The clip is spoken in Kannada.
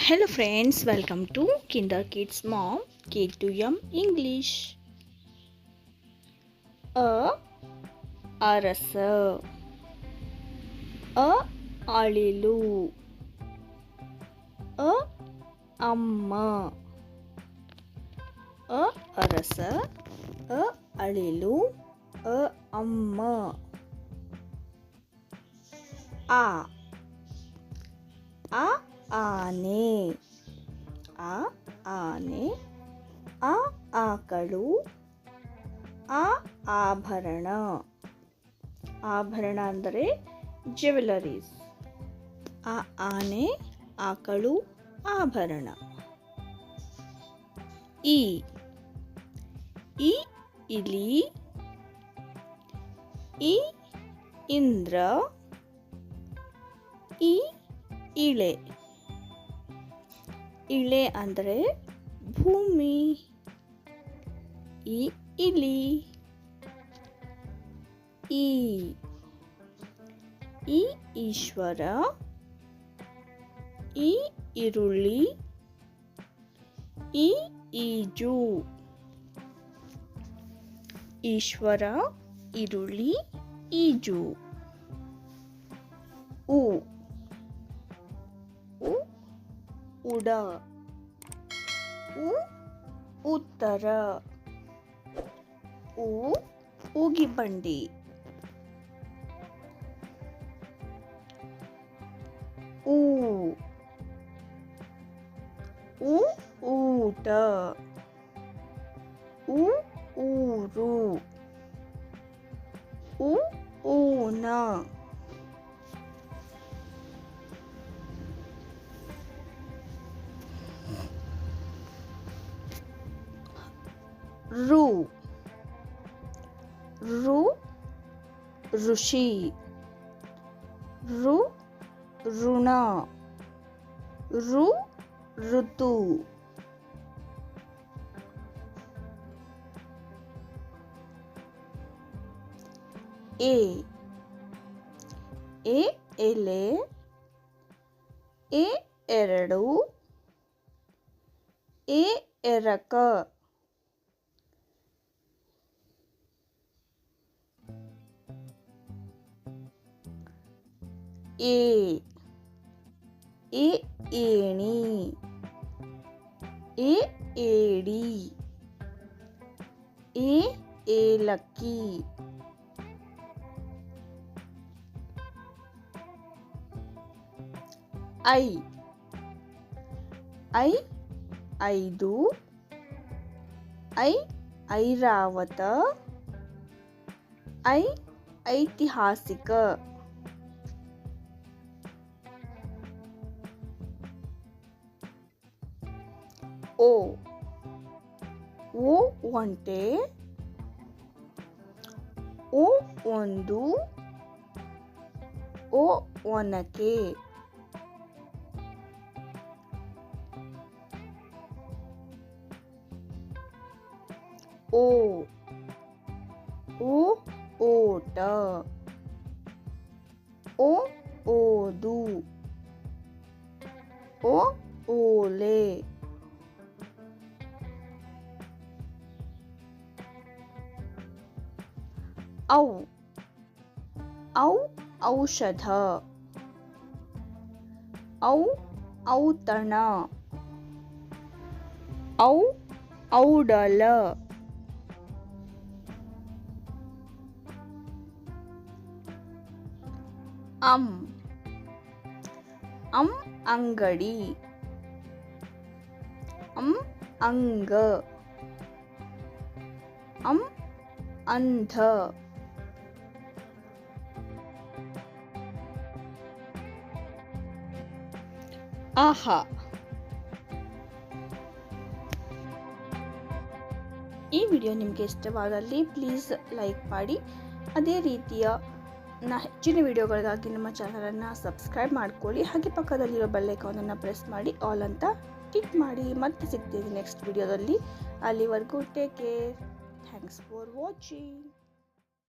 Hello friends, welcome to Kinder Kids Mom K2M English. A arasa, a alilu, a amma, a arasa, a alilu, a amma. A ಆನೆ, ಆನೆ, ಆಕಳು, ಆಭರಣ. ಆಭರಣ ಅಂದರೆ ಜ್ಯುವೆಲರೀಸ್. ಆನೆ, ಆಕಳು, ಆಭರಣ. ಈ ಇಲಿ, ಈ ಇಂದ್ರ, ಈ ಇಳೆ. ಇಳೆ ಅಂದರೆ ಭೂಮಿ. ಈ ಇಲಿ. ಈ ಈಶ್ವರ, ಈ ಈರುಳ್ಳಿ, ಈ ಈಜು. ಈಶ್ವರ, ಈರುಳ್ಳಿ, ಈಜು. ಉ ಉಡ, ಉತ್ತರ, ಊಗಿಬಂಡಿ. ಊಟ, ಊರು, ಊನ. ಋಷಿ, ಋಣ, ಋತು. ಎಲೆ, ಎರಡು, ಎರಕ. ಏಣಿ, ಏಡಿ, ಏಲಕ್ಕಿ. ಐದು, ಐರಾವತ, ಐತಿಹಾಸಿಕ. ಓ ಒಂಟೆ, ಒಂದು, ಒನಕೆ. ಓಟ, ಓದು, ಓಲೆ. ಔಷಧ, ಔತಣ, ಔಡಲ. ಅಂಗಡಿ, ಅಂಗ, ಅಂಧ. ಆಹಾ. ಈ ವಿಡಿಯೋ ನಿಮಗೆ ಇಷ್ಟವಾದಲ್ಲಿ ಪ್ಲೀಸ್ ಲೈಕ್ ಮಾಡಿ. ಅದೇ ರೀತಿಯ ಹೆಚ್ಚಿನ ವಿಡಿಯೋಗಳಿಗಾಗಿ ನಮ್ಮ ಚಾನಲನ್ನು ಸಬ್ಸ್ಕ್ರೈಬ್ ಮಾಡ್ಕೊಳ್ಳಿ. ಹಾಗೆ ಪಕ್ಕದಲ್ಲಿರೋ ಬೆಲ್ ಐಕಾನನ್ನು ಪ್ರೆಸ್ ಮಾಡಿ ಆಲ್ ಅಂತ ಟಿಕ್ ಮಾಡಿ. ಮತ್ತೆ ಸಿಗ್ತೀವಿ ನೆಕ್ಸ್ಟ್ ವಿಡಿಯೋದಲ್ಲಿ. ಅಲ್ಲಿವರೆಗೂ take care. Thanks for watching.